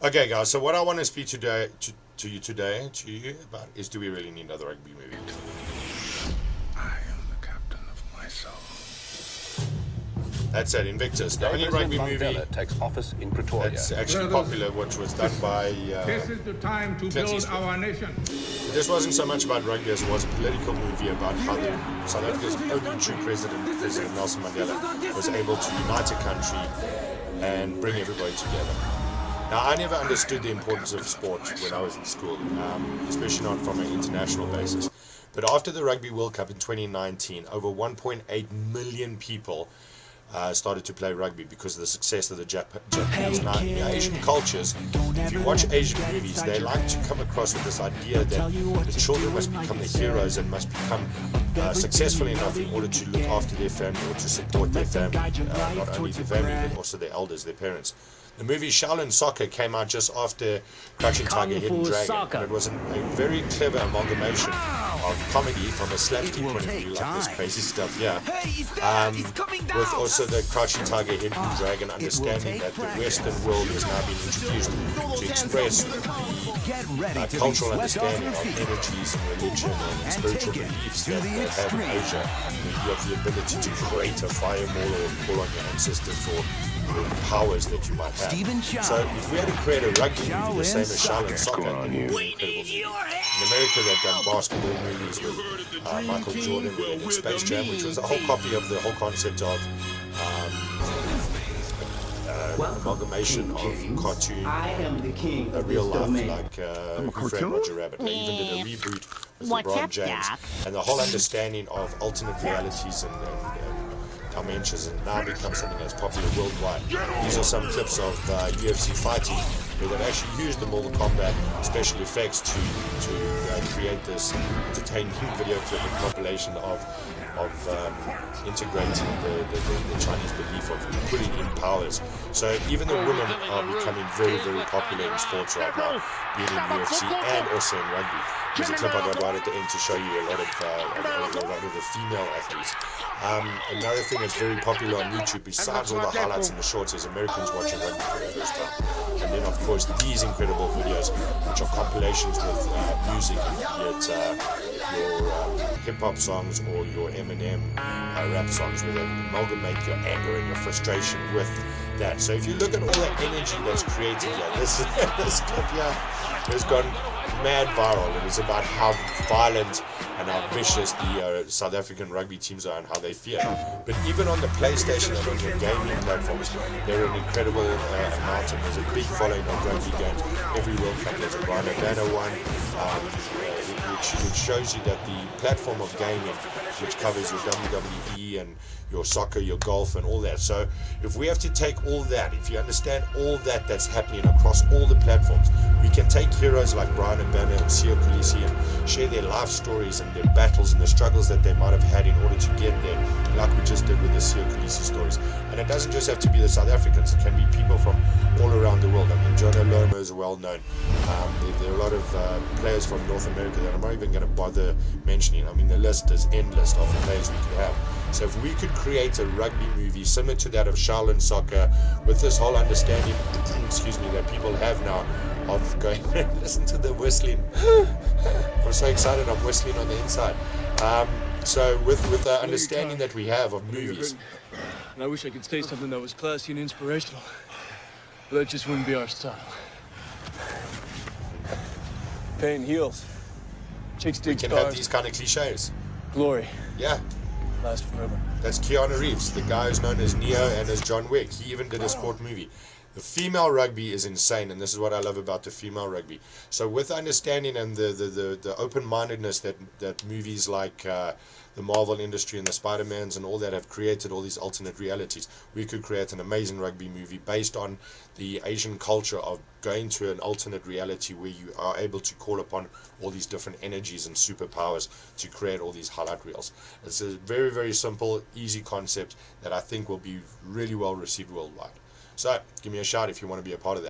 Okay, guys. So what I want to speak to you about is, do we really need another rugby movie? I am the captain of my soul. That's it, Invictus, the only rugby movie takes office in Pretoria. that's actually popular, which was done by This is the time to Clint build Eastwood. our nation. This wasn't so much about rugby as it was a political movie about how South Africa's only true president, President Nelson Mandela, was able to unite a country and bring everybody together. Now, I never understood the importance of sport when I was in school, especially not from an international basis. But after the Rugby World Cup in 2019, over 1.8 million people started to play rugby because of the success of the Japanese. Now, in Asian cultures, if you watch Asian movies, they like to come across with this idea that the children must become the heroes and must become successful enough in order to look after their family or to support their family, not only their family but also their elders, their parents. The movie Shaolin Soccer came out just after Crouching Tiger, Hidden Dragon, and it was a very clever amalgamation of comedy from a slapstick point of view, like this crazy stuff here, with also the Crouching Tiger, Hidden Dragon understanding that the Western world has now been introduced to express the cultural understanding of energies and religion and spiritual beliefs that they have in Asia. You have the ability to create a fireball or call on your ancestors for the powers that you might have. So if we had to create a rugby movie the same as Shaolin Soccer, it would be an incredible movie. In America, they've done basketball movies with Michael Jordan and Space Jam, which was a whole copy of the whole concept of amalgamation of cartoon, a real life, like Who Framed Roger Rabbit. They even did a reboot with LeBron James, and the whole understanding of alternate realities and dimensions, and now become something that's popular worldwide. These are some clips of UFC fighting where they've actually used the Mortal Kombat special effects to create this entertaining video clip and compilation of integrating the Chinese belief of putting in powers. So even the women are becoming very, very popular in sports right now, being in UFC and also in rugby. There's a clip I got right at the end to show you a lot of the female athletes. Another thing that's very popular on YouTube, besides all the highlights and the shorts, is Americans watching rugby for the first time. And then, of course, these incredible videos, which are compilations with music, be it your hip-hop songs or your Eminem rap songs, where they amalgamate your anger and your frustration with that. So if you look at all the energy that's created here, this clip here has gone mad viral. It is about how violent and how vicious the South African rugby teams are and how they fear. But even on the PlayStation and on your gaming platforms, they're an incredible amount, and there's a big following of rugby games. Every World Cup there's a Brian O'Banner one, which shows you that the platform of gaming, which covers your WWE and your soccer, your golf, and all that. So if we have to take all that, if you understand all that that's happening across all the platforms, we can take heroes like Brian O'Banner and Siya Kolisi and share their life stories and their battles and the struggles that they might have had in order to get there, like we just did with the Siya Kolisi stories. And it doesn't just have to be the South Africans, it can be people from all around the world. I mean, John Oloma is well known. There are a lot of players from North America that I'm not even going to bother mentioning. I mean, the list is endless of the players we could have. So if we could create a rugby movie similar to that of Shaolin Soccer, with this whole understanding, excuse me, that people have now of going, listen to the whistling. I'm so excited, I'm whistling on the inside. So with the understanding that we have of movies. And I wish I could say something that was classy and inspirational, but that just wouldn't be our style. Pain heals. Chicks dig We can stars. have these kind of cliches. Glory. Yeah. Last forever. That's Keanu Reeves, the guy who's known as Neo and as John Wick. He even did a sport movie. The female rugby is insane, and this is what I love about the female rugby. So with understanding and the open-mindedness that movies like the Marvel industry and the Spider-Mans and all that have created, all these alternate realities, we could create an amazing rugby movie based on the Asian culture of going to an alternate reality where you are able to call upon all these different energies and superpowers to create all these highlight reels. It's a very, very simple, easy concept that I think will be really well received worldwide. So give me a shout if you want to be a part of that.